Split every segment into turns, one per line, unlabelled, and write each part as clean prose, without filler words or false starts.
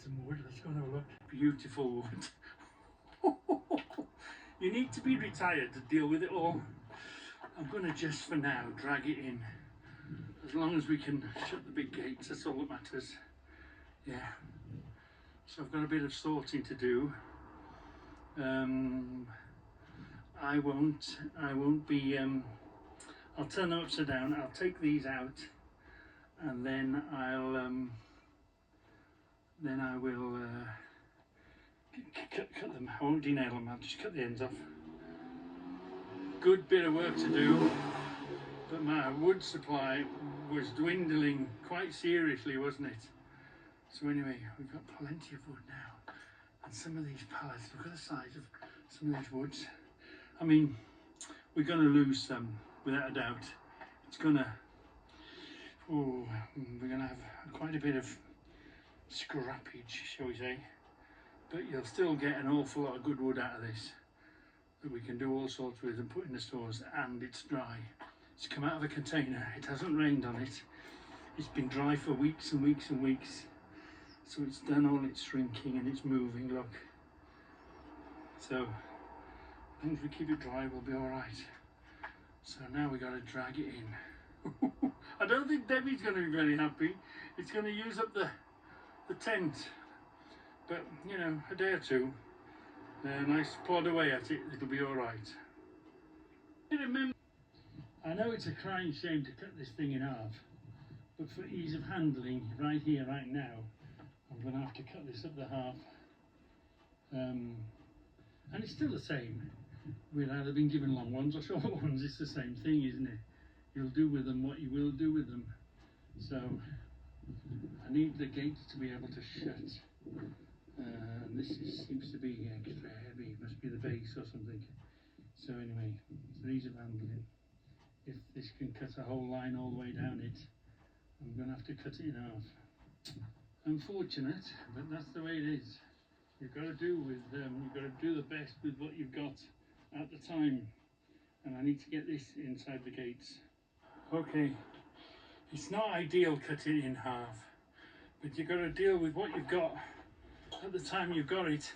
some wood. Let's go and have a look. Beautiful wood. You need to be retired to deal with it all. I'm going to just for now drag it in. As long as we can shut the big gates, that's all that matters. Yeah. So I've got a bit of sorting to do. I won't be, I'll turn them upside down. I'll take these out and then I will cut them. I won't denail them, I'll just cut the ends off. Good bit of work to do, but my wood supply was dwindling quite seriously, wasn't it? So anyway, we've got plenty of wood now, and some of these pallets, look at the size of some of these woods. I mean, we're going to lose some, without a doubt. It's gonna, oh, we're going to have quite a bit of scrappage, shall we say, but you'll still get an awful lot of good wood out of this that we can do all sorts with and put in the stores. And it's dry. It's come out of a container. It hasn't rained on it. It's been dry for weeks and weeks and weeks. So it's done all its shrinking and it's moving, look. So as long as we keep it dry, we'll be all right. So now we got to drag it in. I don't think Debbie's going to be very happy. It's going to use up the tent. But, you know, a day or two, nice plod away at it, it'll be all right. I know it's a crying shame to cut this thing in half, but for ease of handling, right here, right now, I'm going to have to cut this up the half. And it's still the same. We've either been given long ones or short ones. It's the same thing, isn't it? You'll do with them what you will do with them. So I need the gates to be able to shut. And this seems to be extra heavy. It must be the base or something. So anyway, for ease of handling, if this can cut a whole line all the way down it, I'm going to have to cut it in half. Unfortunate, but that's the way it is. You've got to do the best with what you've got at the time. And I need to get this inside the gates. Okay, it's not ideal cutting it in half, but you've got to deal with what you've got at the time you've got it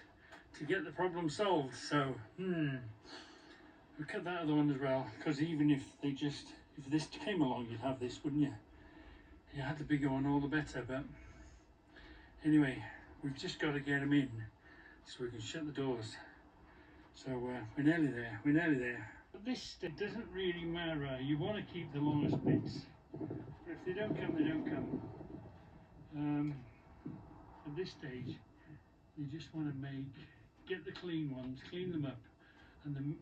to get the problem solved. So we'll cut that other one as well, because even if this came along, you'd have this, wouldn't you? You had the bigger one, all the better. But anyway, we've just got to get them in so we can shut the doors. So we're nearly there, But this doesn't really matter. You want to keep the longest bits, but if they don't come, they don't come. At this stage, you just want to get the clean ones, clean them up, and then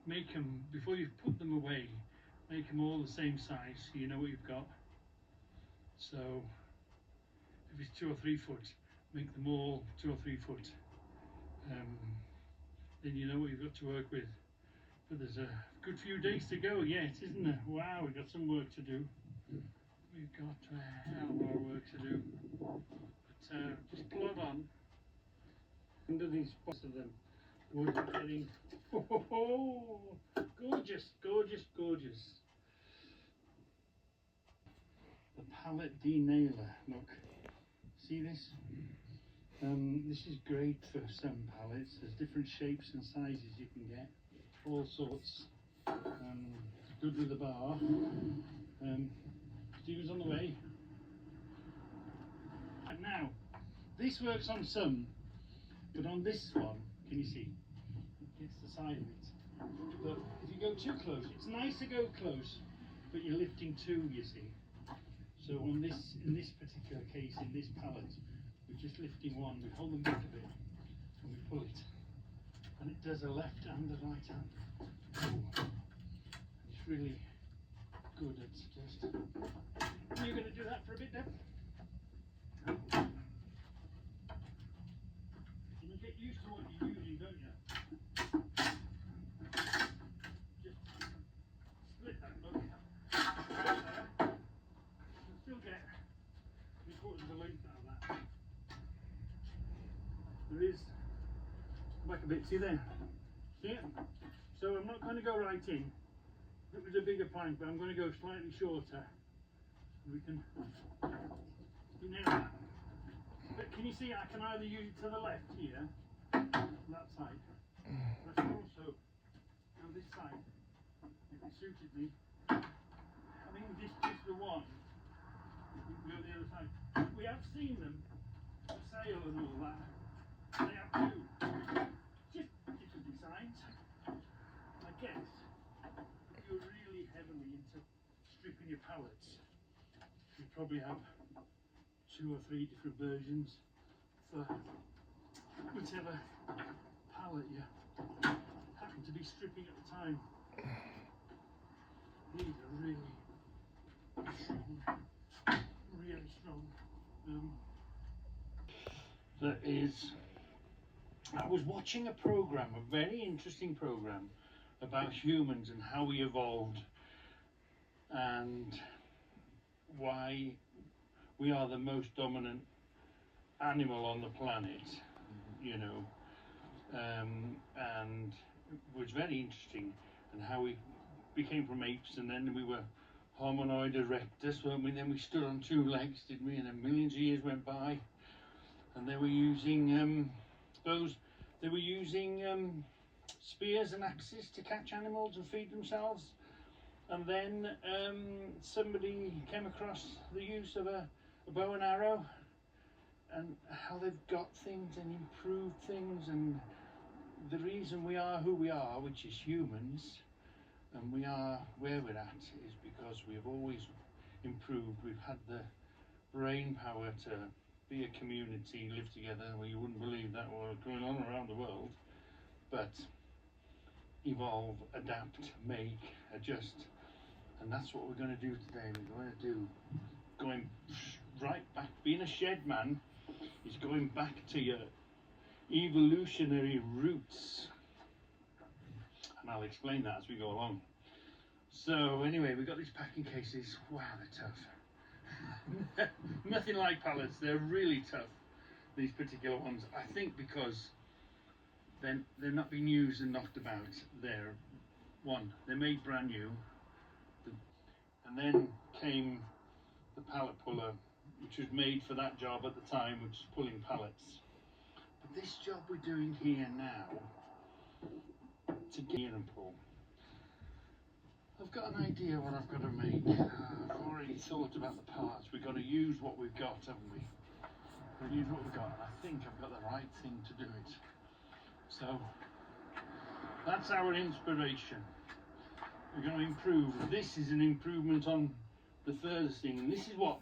make them, before you put them away, make them all the same size so you know what you've got. So if it's 2 or 3 foot, make them all 2 or 3 foot. Then you know what you've got to work with. But there's a good few days to go yet, isn't there? Wow, we've got some work to do. We've got a hell of a lot of work to do. But just plod on. Under these spots of them, wood getting gorgeous, gorgeous, gorgeous. The pallet denailer, look. See this? This is great for some pallets. There's different shapes and sizes you can get, all sorts. It's good with the bar. Steve's on the way. And now, this works on some, but on this one, can you see? It gets the side of it. But if you go too close, it's nice to go close, but you're lifting too, you see. So on this, in this particular case, in this pallet, we're just lifting one. We hold them back a bit and we pull it, and it does a left and a right hand. Oh, it's really good at just. You're going to do that for a bit, Deb? You get used to what you're using, don't you? Just split that look. You'll still get 3/4 of the length out of that. There is, back a bit, see there? See it? So I'm not going to go right in. It was a bigger plank, but I'm going to go slightly shorter. We can nail that. But can you see I can either use it to the left here, that side, but I can also on this side, if it suited me. I mean, this is the one. We go the other side. We have seen them for sale and all that. They have two. Just different designs. I guess if you're really heavily into stripping your pallets, you probably have 2 or 3 different versions for whichever pallet you happen to be stripping at the time. These are really strong, really strong. I was watching a program, a very interesting program about humans and how we evolved and why we are the most dominant animal on the planet, you know, and it was very interesting, and how we became from apes, and then we were Hominoid erectus, weren't we? Then we stood on 2 legs, didn't we? And then millions of years went by, and they were using spears and axes to catch animals and feed themselves. And then somebody came across the use of a bow and arrow, and how they've got things and improved things, and the reason we are who we are, which is humans, and we are where we're at, is because we've always improved. We've had the brain power to be a community, live together. Well, you wouldn't believe that was going on around the world, but evolve, adapt, make, adjust, and that's what we're going to do today. We're going to do, going right back, being a shed man is going back to your evolutionary roots, and I'll explain that as we go along. So anyway, we've got these packing cases. Wow, they're tough. Nothing like pallets. They're really tough, these particular ones. I think because they're not being used and knocked about. They're made brand new, and then came the pallet puller, which was made for that job at the time, which is pulling pallets. But this job we're doing here now, to get and pull, I've got an idea what I've got to make. I've already thought about the parts. We've got to use what we've got, haven't we? We've got to use what we've got, and I think I've got the right thing to do it. So that's our inspiration. We're going to improve. This is an improvement on the first thing, and this is what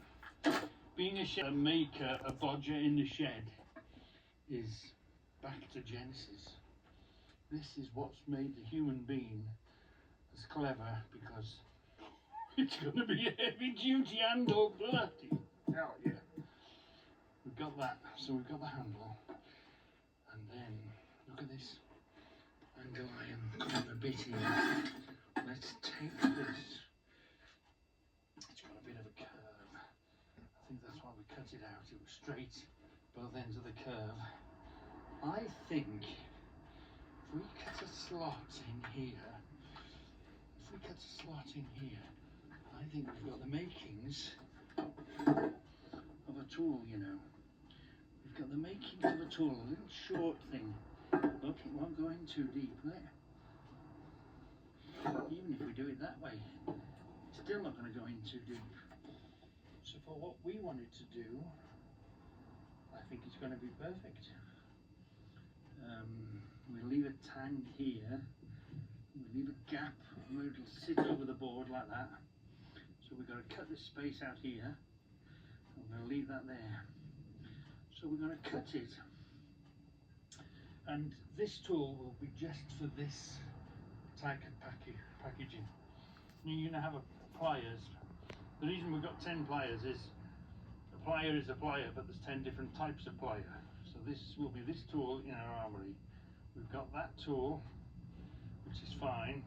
being a maker, a bodger in the shed, is back to Genesis. This is what's made the human being as clever, because it's going to be a heavy duty handle, bloody hell yeah. We've got that, so we've got the handle, and then look at this angle iron coming a bit in. Let's take this. It's got a bit of a curve. I think that's why we cut it out. It was straight, both ends of the curve. I think if we cut a slot in here, I think we've got the makings of a tool, you know. We've got the makings of a tool, a little short thing. Look, it won't go in too deep, will it? Even if we do it that way, it's still not going to go in too deep. So for what we wanted to do, I think it's going to be perfect. We'll leave a tang here, we'll leave a gap where it'll sit over the board like that. So we've got to cut this space out here, and we're going to leave that there. So we're going to cut it, and this tool will be just for this type of packaging. You're going to have pliers. The reason we've got 10 pliers is a plier is a plier, but there's 10 different types of plier. So this will be this tool in our armory. We've got that tool, which is fine.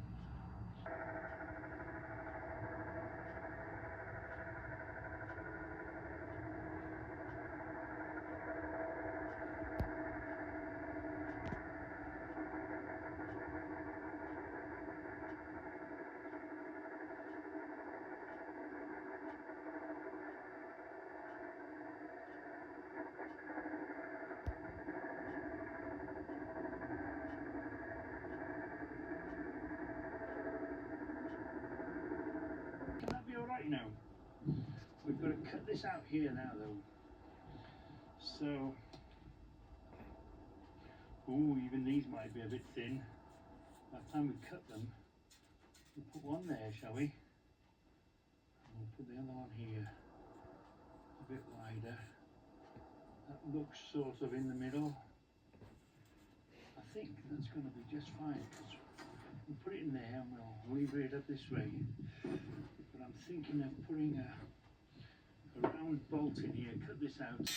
Right now, we've got to cut this out here now though. So, oh, even these might be a bit thin. By the time we cut them, we'll put one there, shall we? And we'll put the other one here, a bit wider. That looks sort of in the middle. I think that's going to be just fine because we'll put it in there and we'll lever it up this way. But I'm thinking of putting a round bolt in here, cut this out.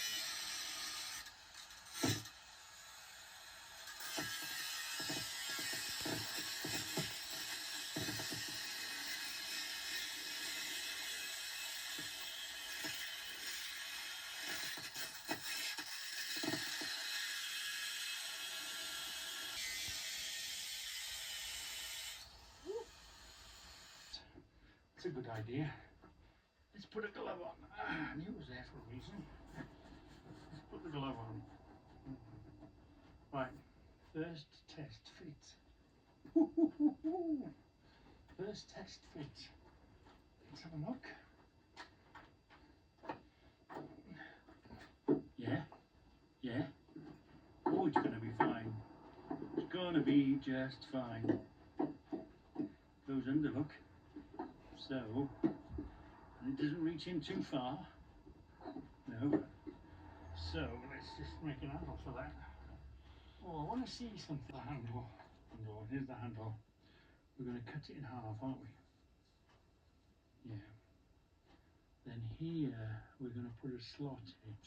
It's a good idea. Let's put a glove on. I knew it was there for a reason. Let's put the glove on. Right, first test fit. First test fit. Let's have a look. Yeah, yeah. Oh, it's going to be fine. It's going to be just fine. Goes under, look. So, and it doesn't reach in too far. No. So, let's just make an handle for that. Oh, I want to see something. The handle. Here's the handle. We're going to cut it in half, aren't we? Yeah. Then here, we're going to put a slot in it.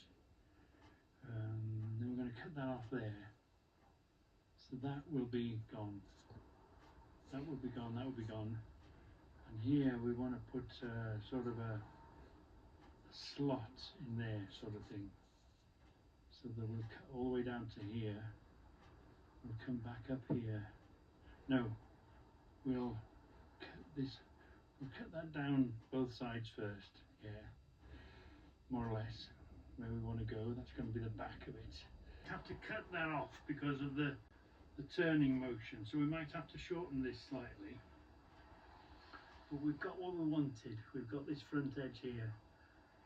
Then we're going to cut that off there. So that will be gone. That will be gone, that will be gone. And here we want to put sort of a slot in there, sort of thing. So that we'll cut all the way down to here. We'll come back up here. No, we'll cut this. We'll cut that down both sides first. Yeah, more or less where we want to go. That's going to be the back of it. Have to cut that off because of the turning motion. So we might have to shorten this slightly. But we've got what we wanted. We've got this front edge here.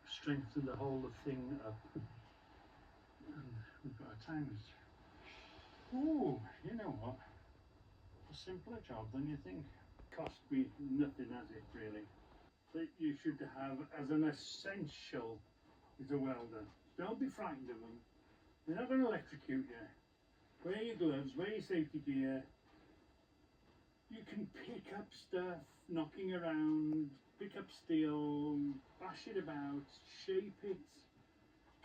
Strengthen the whole thing up. And we've got our timers. Oh, you know what? A simpler job than you think. Cost me nothing, has it, really? That you should have as an essential is a welder. Don't be frightened of them. They're not going to electrocute you. Wear your gloves, wear your safety gear. You can pick up stuff, knocking around, pick up steel, bash it about, shape it,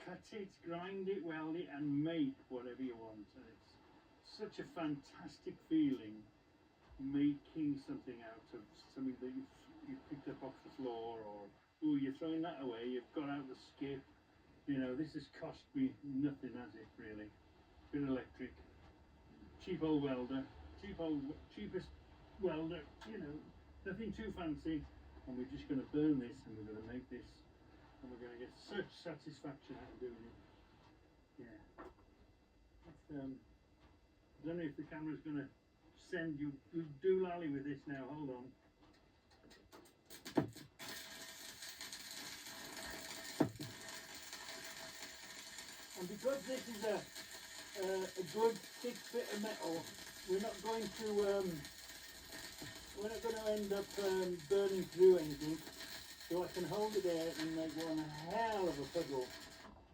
cut it, grind it, weld it, and make whatever you want. And it's such a fantastic feeling making something out of something that you've picked up off the floor, or oh, you're throwing that away, you've got out the skip. You know, this has cost me nothing, has it, really? Been electric, cheap old welder, cheapest welder, you know, nothing too fancy, and we're just going to burn this and we're going to make this, and we're going to get such satisfaction out of doing it. Yeah. I don't know if the camera's going to send you doolally with this now. Hold on. And because this is a good thick bit of metal, we're not going to end up burning through anything. So I can hold it there and make one hell of a puddle,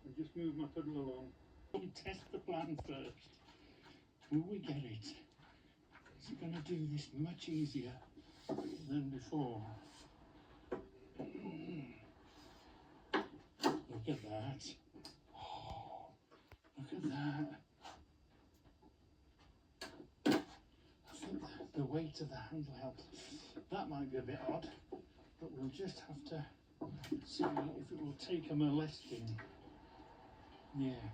and just move my puddle along. We'll test the plan first. Will we get it? Is it going to do this much easier than before? Look at that. Oh, look at that. I think the weight of the handle helps. That might be a bit odd, but we'll just have to see if it will take a molesting. Yeah.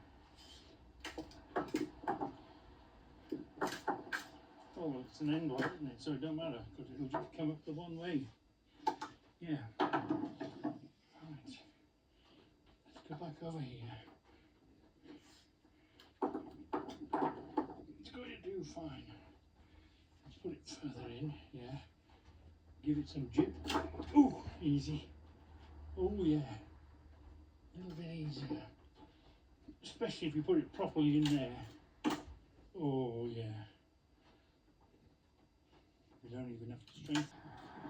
Oh, well, it's an end one, isn't it? So it don't matter, because it'll just come up the one way. Yeah. Right. Let's go back over here. It's going to do fine. Let's put it further in, yeah. Give it some jip. Ooh, easy. Oh yeah, a little bit easier. Especially if you put it properly in there. Oh yeah. You don't even have to strengthen.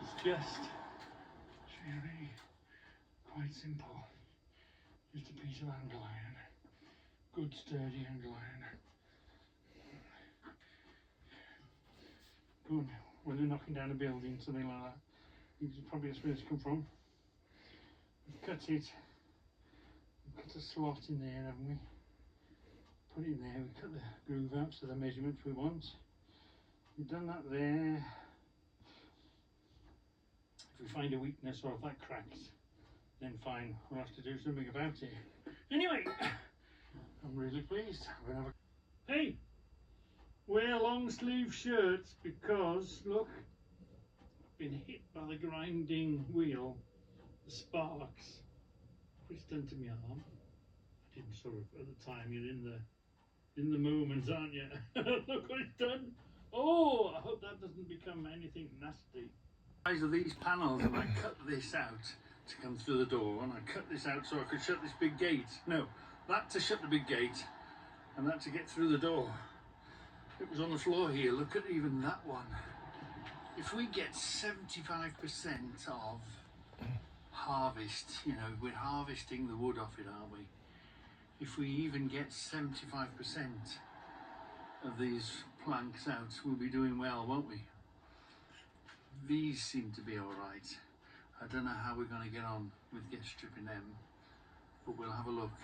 It's just really quite simple. Just a piece of angle iron. Good sturdy angle iron. Good. When they're knocking down a building, something like that. It's probably that's where it's come from. We've cut it. We've cut a slot in there, haven't we? Put it in there. We cut the groove out to the measurements we want. We've done that there. If we find a weakness or if that cracks, then fine, we'll have to do something about it. Anyway, I'm really pleased. I'm gonna have a... Hey, wear long sleeve shirts because look, I've been hit by the grinding wheel, the sparks. What it's done to my arm. I didn't sort of at the time. You're in the moments, aren't you? Look what it's done. Oh, I hope that doesn't become anything nasty. The size of these panels, and I cut this out to come through the door, and I cut this out so I could shut this big gate. No, that to shut the big gate, and that to get through the door. It was on the floor here. Look at even that one. If we get 75% of harvest, you know, we're harvesting the wood off it, aren't we? If we even get 75% of these planks out, we'll be doing well, won't we? These seem to be all right. I don't know how we're going to get on with get stripping them, but we'll have a look.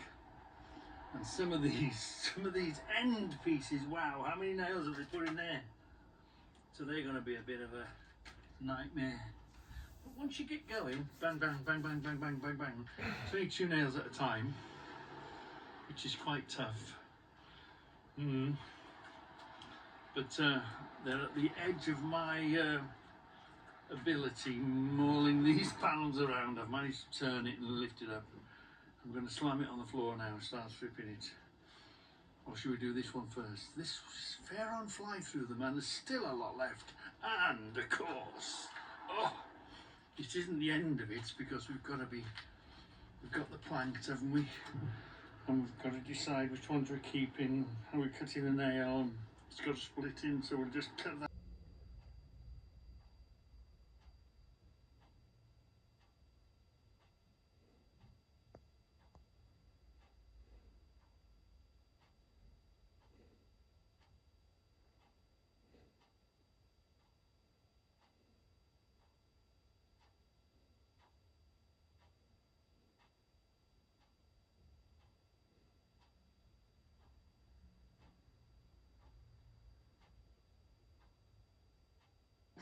And some of these end pieces, wow, how many nails have they put in there? So they're going to be a bit of a nightmare. But once you get going, bang, bang, bang, bang, bang, bang, bang, bang. It's only 2 nails at a time, which is quite tough. But they're at the edge of my ability mauling these panels around. I've managed to turn it and lift it up. I'm going to slam it on the floor now and start stripping it. Or should we do this one first? This was fair on fly through them, and there's still a lot left. And of course, oh, it isn't the end of it because we've got the planks, haven't we? And we've got to decide which ones we're keeping, how we're cutting the nail. It's got to split in, so we'll just cut that.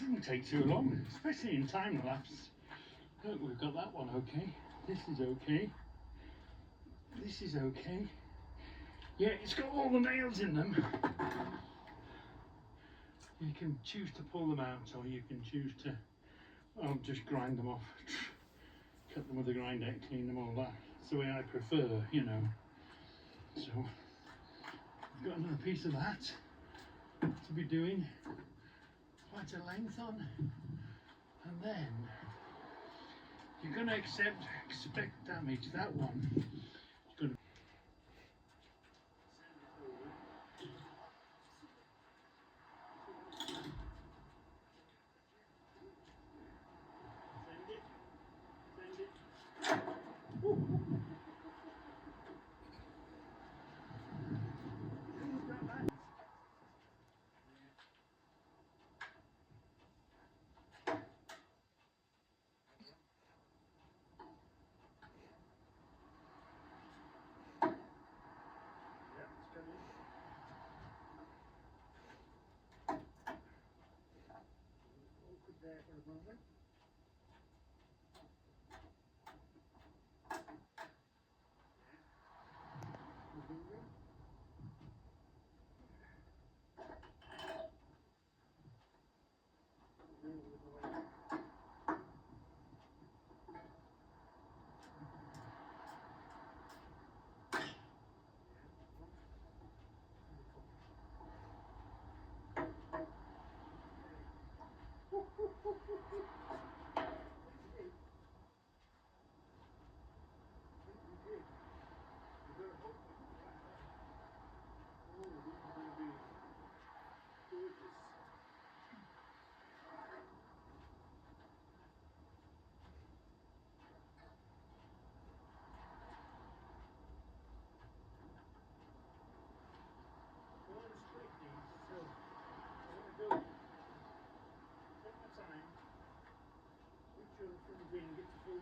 It didn't take too long, especially in time lapse. Look, we've got that one okay. This is okay. This is okay. Yeah, it's got all the nails in them. You can choose to pull them out, or you can choose to, well, just grind them off. Cut them with a grinder, clean them all. That's the way I prefer, you know. So, we've got another piece of that to be doing. Quite a length on. And then, you're going to expect damage. That one is going to there for a moment.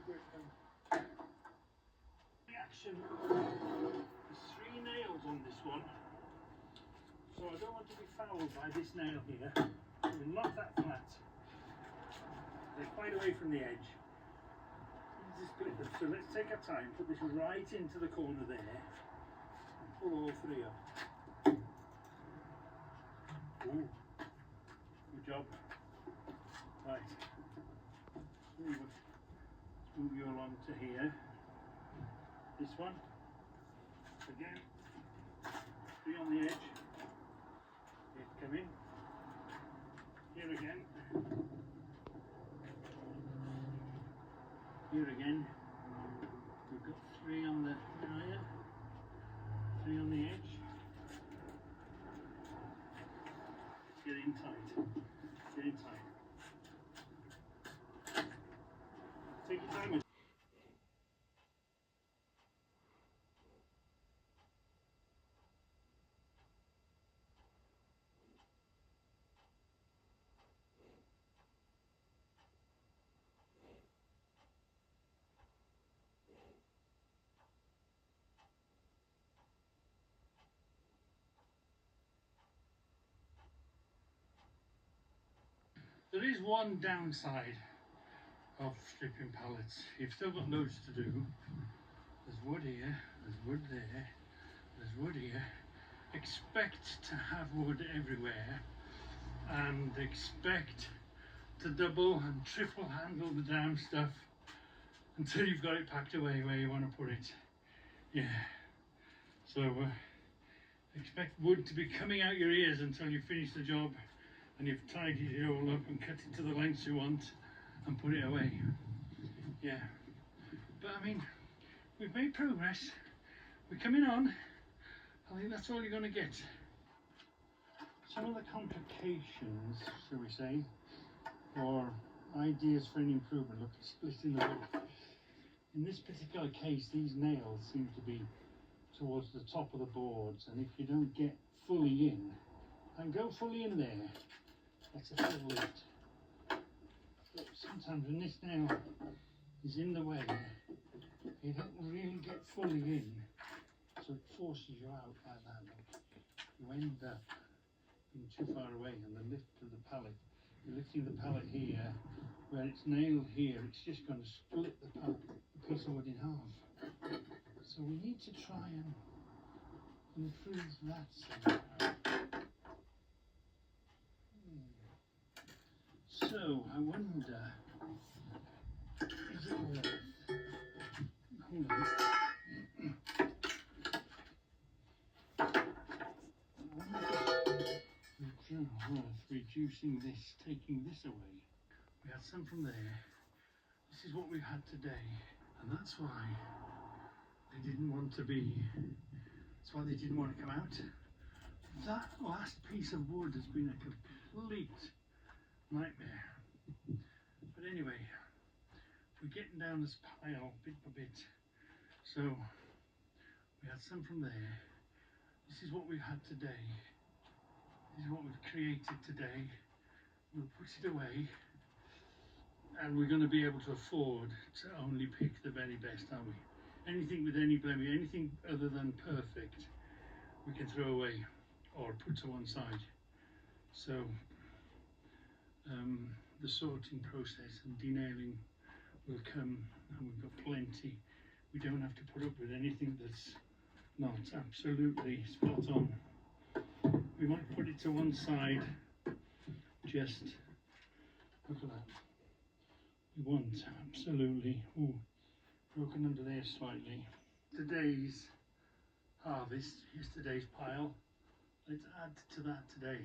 grip them. Reaction. There's 3 nails on this one, so I don't want to be fouled by this nail here. We'll knock that flat. They're quite away from the edge. Easy to split them. So let's take our time, put this right into the corner there, and pull all 3 up. Ooh, good job. Right. Move you along to here. This one. Again. 3 on the edge. Here, come in. Here again. Here again. We've got 3 on the wire. 3 on the edge. Get in tight. Get in tight. Take your time. There is one downside of stripping pallets. You've still got loads to do. There's wood here, there's wood there, there's wood here. Expect to have wood everywhere and expect to double and triple handle the damn stuff until you've got it packed away where you want to put it. Yeah. So expect wood to be coming out your ears until you finish the job and you've tidied it all up and cut it to the lengths you want and put it away. Yeah. But I mean, we've made progress. We're coming on. I think that's all you're going to get. Some of the complications, shall we say, or ideas for an improvement, look, splitting the wood. In this particular case, these nails seem to be towards the top of the boards, and if you don't get fully in, and go fully in there, that's a full lift. But sometimes when this nail is in the way, you don't really get fully in, so it forces you out like that. You end up being too far away, and the lift of the pallet, you're lifting the pallet here, where it's nailed here, it's just going to split the pallet, the piece of wood in half. So we need to try and improve that somehow. So I wonder, is it worth? Hold on. Worth reducing this, taking this away. We had some from there. This is what we've had today, and that's why they didn't want to be. That's why they didn't want to come out. That last piece of wood has been a complete nightmare. But anyway, we're getting down this pile bit by bit. So we had some from there. This is what we've had today. This is what we've created today. We'll put it away, and we're going to be able to afford to only pick the very best, aren't we? Anything with any blemish, anything other than perfect, we can throw away or put to one side. So the sorting process and denailing will come, and we've got plenty. We don't have to put up with anything that's not absolutely spot on. We might put it to one side, just look at that. We want absolutely, ooh, broken under there slightly. Today's harvest, yesterday's pile, let's add to that today.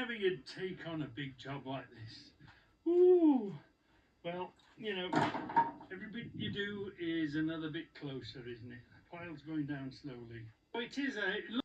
Never you'd take on a big job like this. Ooh, well, you know, every bit you do is another bit closer, isn't it? The pile's going down slowly. Oh, it is a...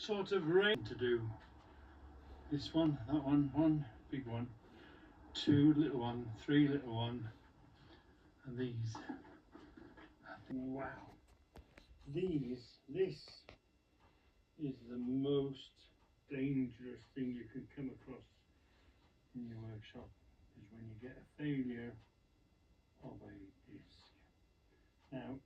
sort of range to do. This one, that one big one, two little one, three little one, and these. Wow, this is the most dangerous thing you can come across in your workshop, is when you get a failure of a disc. Now,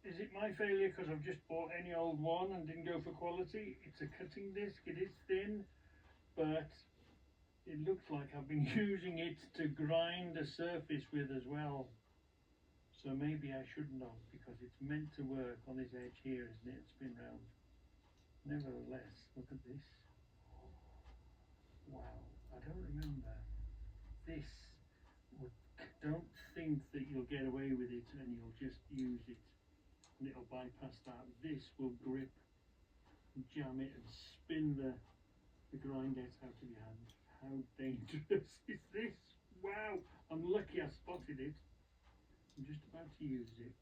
is it my failure because I've just bought any old one and didn't go for quality? It's a cutting disc, it is thin, but it looks like I've been using it to grind a surface with as well. So maybe I shouldn't have, because it's meant to work on this edge here, isn't it? Spin round. Nevertheless, look at this. Wow, I don't remember this. Don't think that you'll get away with it and you'll just use it and it'll bypass that. This will grip, jam it and spin the grindettes out of your hand. How dangerous is this? Wow, I'm lucky I spotted it. I'm just about to use it.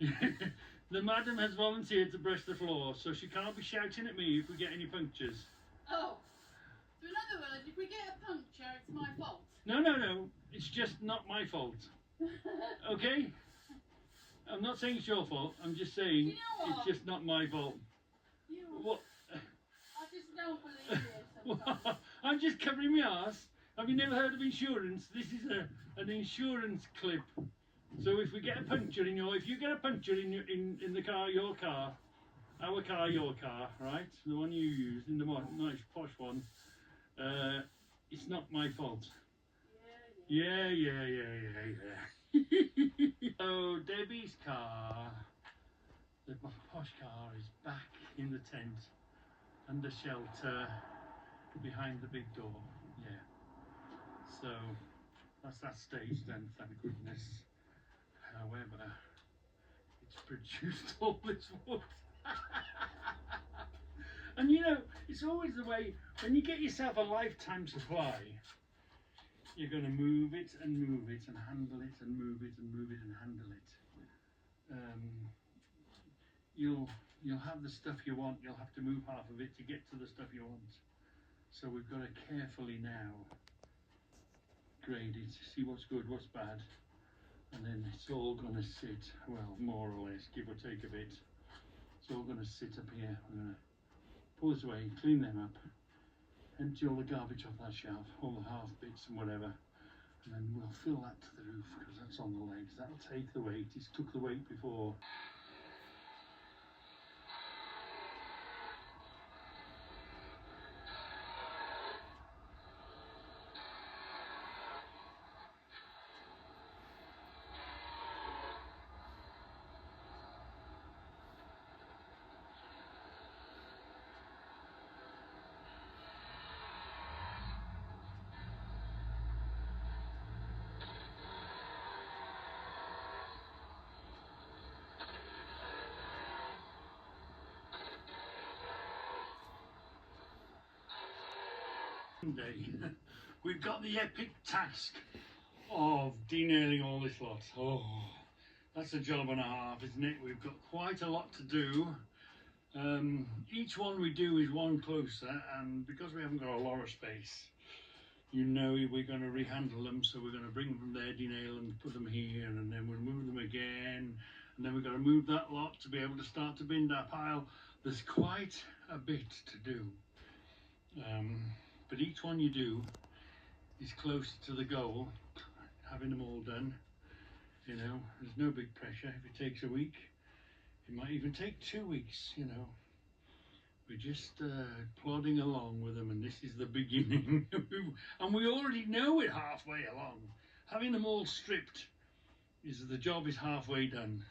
The madam has volunteered to brush the floor, so she can't be shouting at me if we get any punctures.
Oh, so in other words, if we get a puncture, it's my fault.
No. It's just not my fault. Okay? I'm not saying it's your fault. I'm just saying
You know
it's just not my fault. What?
I just don't believe it sometimes.
I'm just covering my arse. Have you never heard of insurance? This is an insurance clip. So if we get a puncture if you get a puncture in the car, your car, our car, your car, right? The one you use, in the nice posh one, it's not my fault. Yeah. So Debbie's car, the posh car, is back in the tent, under shelter, behind the big door. Yeah. So that's that stage then, thank goodness. However, it's produced all this wood. And you know, it's always the way, when you get yourself a lifetime supply, you're going to move it and handle it and move it and handle it. You'll have the stuff you want, you'll have to move half of it to get to the stuff you want. So we've got to carefully now grade it, see what's good, what's bad, and then it's all going to sit, well, more or less, give or take a bit. It's all going to sit up here. We're going to pull this away, clean them up, empty all the garbage off that shelf, all the half bits and whatever, and then we'll fill that to the roof because that's on the legs. That'll take the weight. It's took the weight before. Day. We've got the epic task of denailing all this lot. Oh, that's a job and a half, isn't it? We've got quite a lot to do. Each one we do is one closer, and because we haven't got a lot of space, you know, we're going to rehandle them, so we're going to bring them from there, denail and put them here, and then we'll move them again, and then we've got to move that lot to be able to start to bin that pile. There's quite a bit to do. But each one you do is closer to the goal, having them all done. You know, there's no big pressure. If it takes a week, it might even take 2 weeks, you know. We're just plodding along with them, and this is the beginning. And we already know we're halfway along. Having them all stripped is the job is halfway done.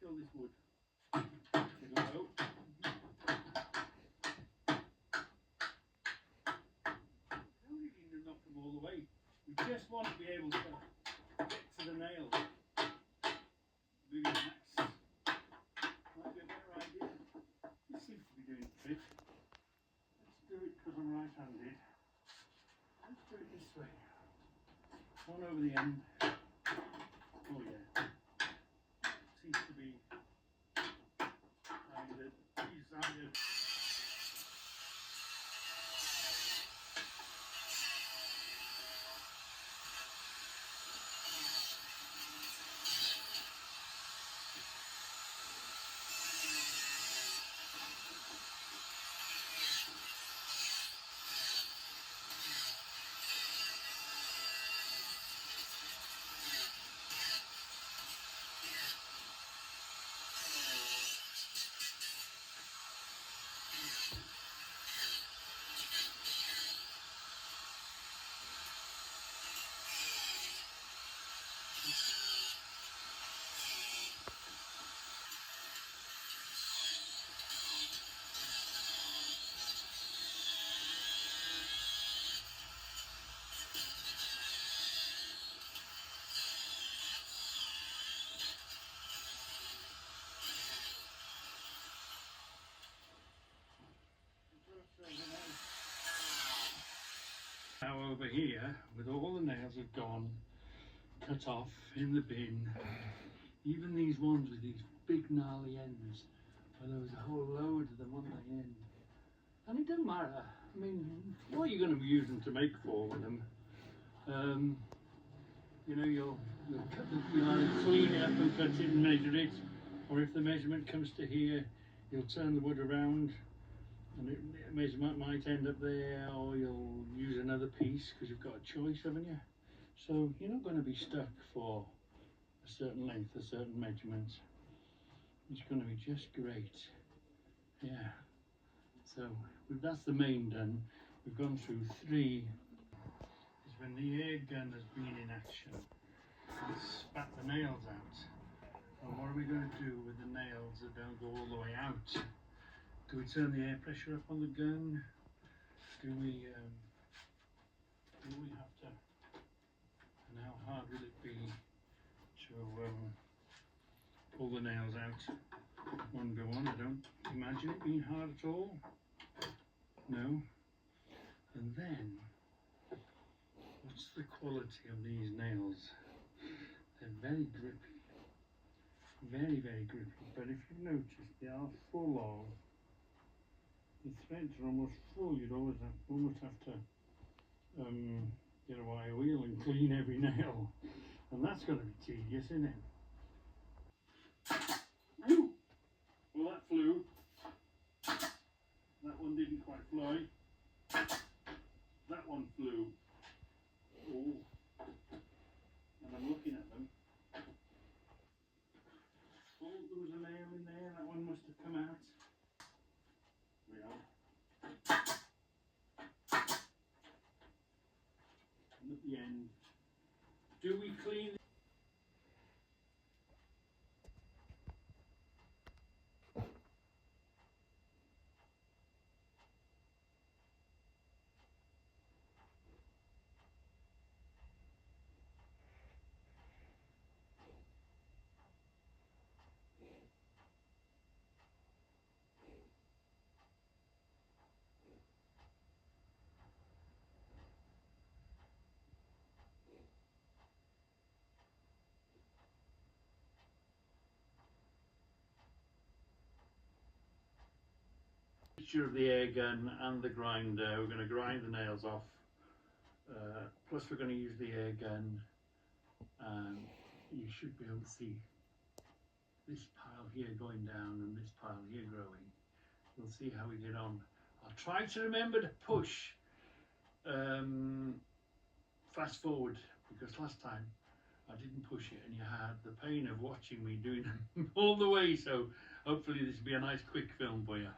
kill this wood. It'll go. I don't really need to knock them all the way. We just want to be able to get to the nails. Maybe an axe might be a better idea. This seems to be doing the trick. Let's do it because I'm right-handed. Let's do it this way. One over the end. Oh yeah. Seems to be decided. Now over here, with all the nails have gone, cut off in the bin, even these ones with these big gnarly ends, well, there was a whole load of them on the end. And it doesn't matter, I mean, what you're going to be using to make for with them, you know, you'll either clean it up and cut it and measure it, or if the measurement comes to here, you'll turn the wood around and the measurement might end up there, or you'll use another piece because you've got a choice, haven't you? So you're not going to be stuck for a certain length, a certain measurement. It's going to be just great. Yeah. So that's the main done. We've gone through 3. Is when the air gun has been in action. It's spat the nails out. And what are we going to do with the nails that don't go all the way out? Do we turn the air pressure up on the gun? Do we have to? And how hard will it be to pull the nails out one go on? I don't imagine it being hard at all. No. And then, what's the quality of these nails? They're very grippy. Very, very grippy. But if you've noticed, they are full of, the threads are almost full. You'd almost have to get a wire wheel and clean every nail. And that's going to be tedious, isn't it? Whew! Well, that flew. That one didn't quite fly. That one flew. Oh. And I'm looking at them. Oh, there was a nail in there. That one must have come out. We are. And at the end, do we clean? Mixture of the air gun and the grinder. We're going to grind the nails off. Plus we're going to use the air gun, and you should be able to see this pile here going down and this pile here growing. We'll see how we get on. I'll try to remember to push fast forward, because last time I didn't push it and you had the pain of watching me doing them all the way, so hopefully this will be a nice quick film for you.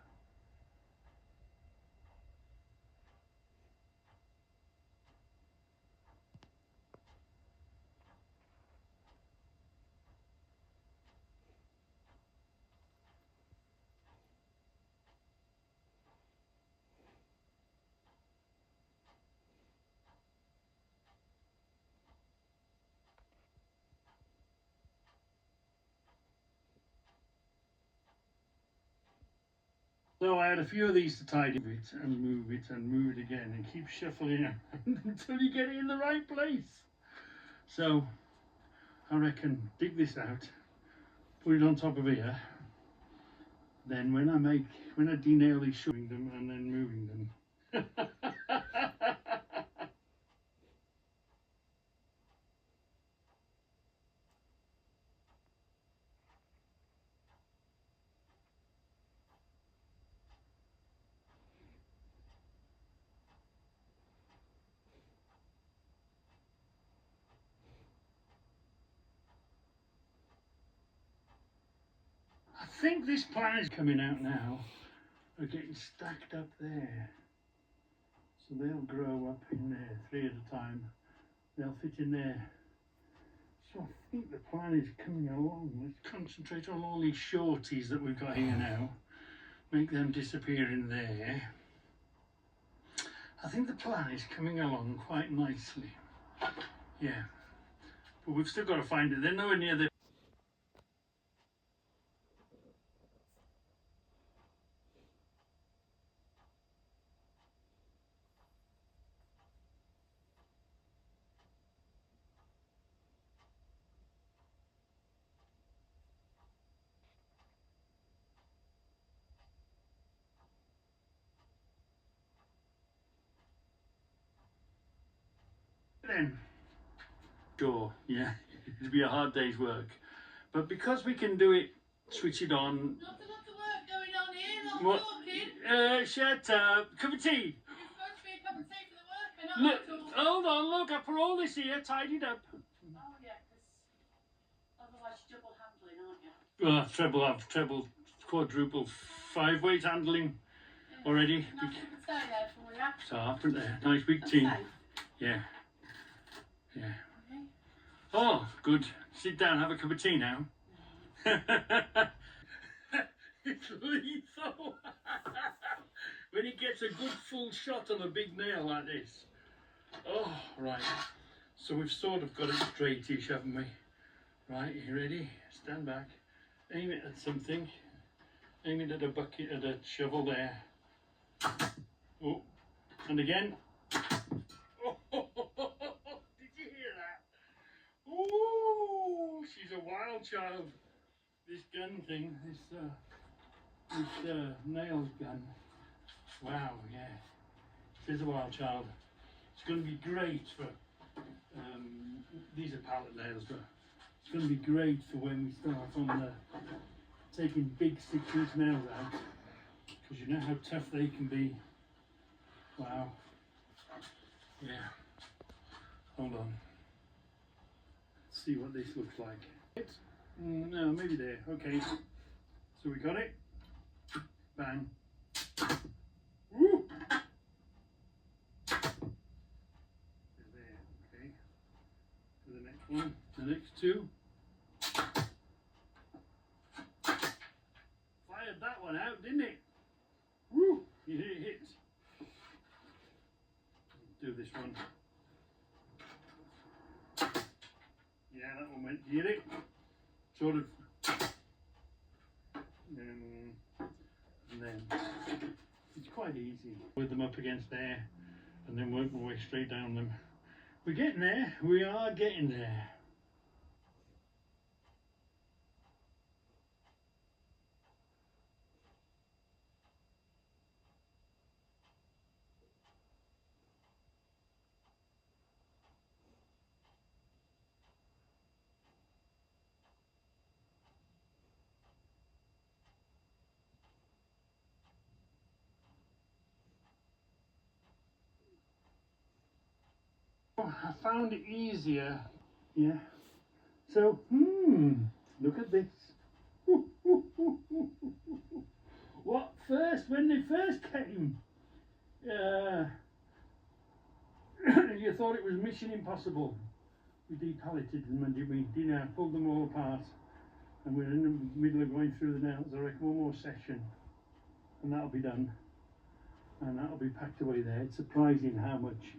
So I had a few of these to tidy it and move it and move it again and keep shuffling it until you get it in the right place. So I reckon dig this out, put it on top of here. Then when I denail these, showing them and then moving them. I think this plan is coming out now. Are getting stacked up there. So they'll grow up in there, 3 at a time. They'll fit in there. So I think the plan is coming along. Let's concentrate on all these shorties that we've got here now. Make them disappear in there. I think the plan is coming along quite nicely. Yeah. But we've still got to find it. They're nowhere near the... Then. Sure, yeah. It'll be a hard day's work. But because we can do it, switch it on.
Not a lot of work going on here, not talking.
Shut up. Cup of tea.
It's supposed to be a cup of tea for the work, and
Look,
not talking.
hold on, look, I put all this here, tidied up.
Oh yeah, because otherwise you're double handling, aren't you?
Well, I've treble, quadruple, 5-weight handling already.
Nice you can stay there for you.
So I'll put there, nice big tea.
Okay.
Yeah, yeah.
Okay.
Oh, good. Sit down, have a cup of tea now. It's lethal. When he gets a good full shot on a big nail like this. Oh, right. So we've sort of got it straightish, haven't we? Right, you ready? Stand back. Aim it at something. Aim it at a bucket, at a shovel there. Oh, and again. Oh, did you hear that? Ooh, she's a wild child. This gun thing, this nails gun. Wow, yeah. It is a wild child. It's going to be great for, these are pallet nails, but it's going to be great for when we start on the, taking big 6-inch nails out, because you know how tough they can be. Wow. Yeah. Hold on. Let's see what this looks like. No, maybe there. Okay. So we got it. Bang. Woo! There. Okay. For the next one. The next two. Fired that one out, didn't it? Woo! You hit. Do this one. Yeah, that one went. You get it? Sort of. And then it's quite easy. With them up against there and then work my way straight down them. We're getting there. We are getting there. I found it easier. Yeah. So, look at this. What first, when they first came, you thought it was Mission Impossible. We depalleted them and we pulled them all apart. And we're in the middle of going through the nails. I reckon one more session and that'll be done. And that'll be packed away there. It's surprising how much,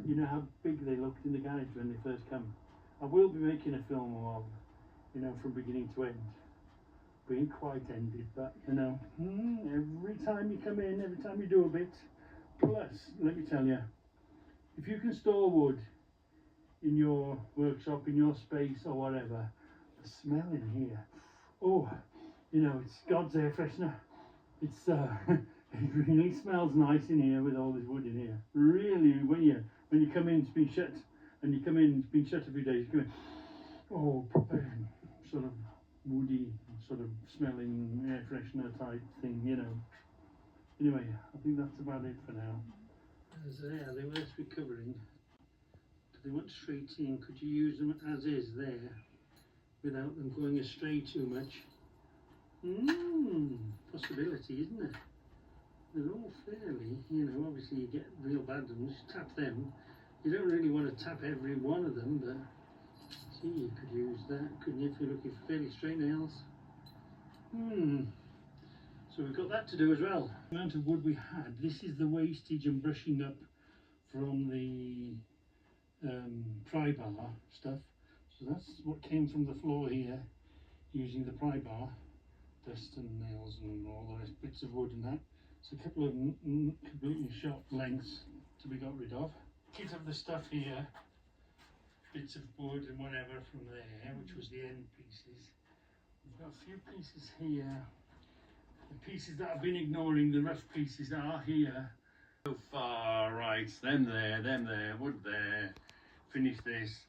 you know how big they looked in the garage when they first come. I will be making a film of, from beginning to end. being quite ended, but you know, every time you come in, every time you do a bit, plus, let me tell you, if you can store wood in your workshop, in your space or whatever, the smell in here, oh, you know, it's God's air freshener. It's it really smells nice in here with all this wood in here. Really, when you come in, it's been shut, and you come in, it's been shut a few days. You come in, oh, proper sort of woody, sort of smelling air freshener type thing, you know. Anyway, I think that's about it for now. As they were recovering. They went straight in. Could you use them as is there, without them going astray too much? Possibility, isn't it? They're all fairly, you know, obviously you get real bad ones, tap them. You don't really want to tap every one of them, but see, you could use that, couldn't you, if you're looking for fairly straight nails? So we've got that to do as well. The amount of wood we had, this is the wastage and brushing up from the pry bar stuff. So that's what came from the floor here, using the pry bar. Dust and nails and all the rest, bits of wood and that. So a couple of completely shot lengths to be got rid of. Bit of the stuff here, bits of wood and whatever from there, which was the end pieces. We've got a few pieces here. The pieces that I've been ignoring, the rough pieces that are here. So far, right, them there, wood there. Finish this.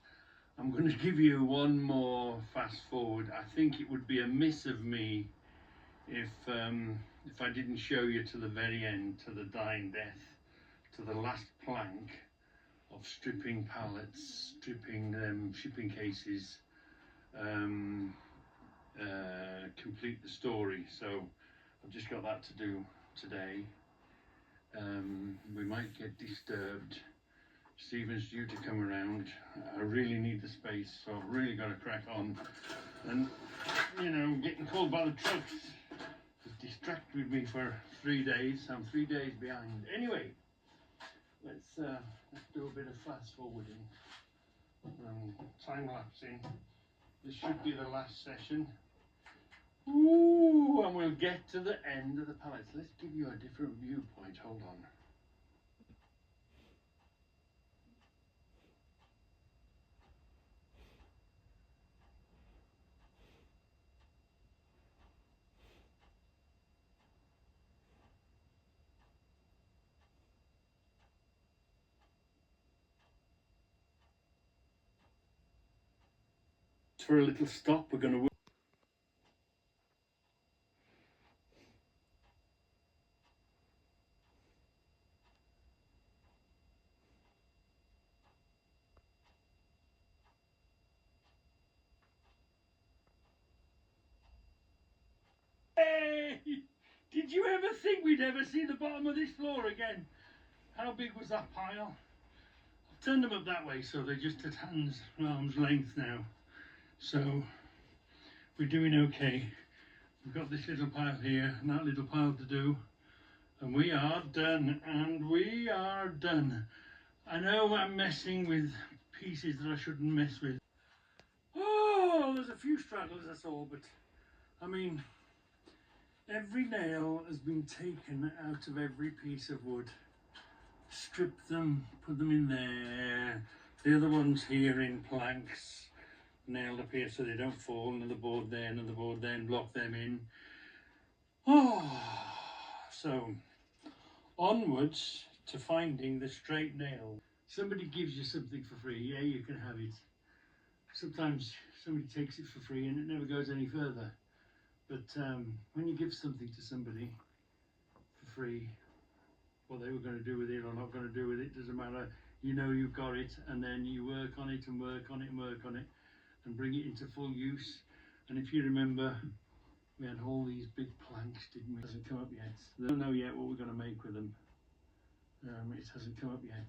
I'm going to give you one more fast forward. I think it would be a miss of me if I didn't show you to the very end, to the dying death, to the last plank of stripping pallets, stripping shipping cases, complete the story. So I've just got that to do today. We might get disturbed. Stephen's due to come around. I really need the space, so I've really got to crack on. And, you know, getting called by the trucks has distracted me for 3 days. I'm 3 days behind. Anyway, let's do a bit of fast forwarding, time lapsing. This should be the last session. Ooh, and we'll get to the end of the pallets. Let's give you a different viewpoint. Hold on. For a little stop, we're going to Hey! Did you ever think we'd ever see the bottom of this floor again? How big was that pile? I've turned them up that way so they're just at arm's length now. So we're doing okay. We've got this little pile here and that little pile to do. And we are done, and we are done. I know I'm messing with pieces that I shouldn't mess with. Oh, there's a few stragglers, that's all, but I mean, every nail has been taken out of every piece of wood. Stripped them, put them in there. The other ones here in planks, nailed up here so they don't fall. Another board there, another board there, and block them in. Oh, so onwards to finding the straight nail. Somebody gives you something for free, yeah, you can have it. Sometimes somebody takes it for free and it never goes any further. But when you give something to somebody for free, what they were going to do with it or not going to do with it doesn't matter. You know you've got it, and then you work on it and work on it and work on it and bring it into full use. And if you remember, we had all these big planks, didn't we? It hasn't come up yet. They don't know yet what we're going to make with them. It hasn't come up yet.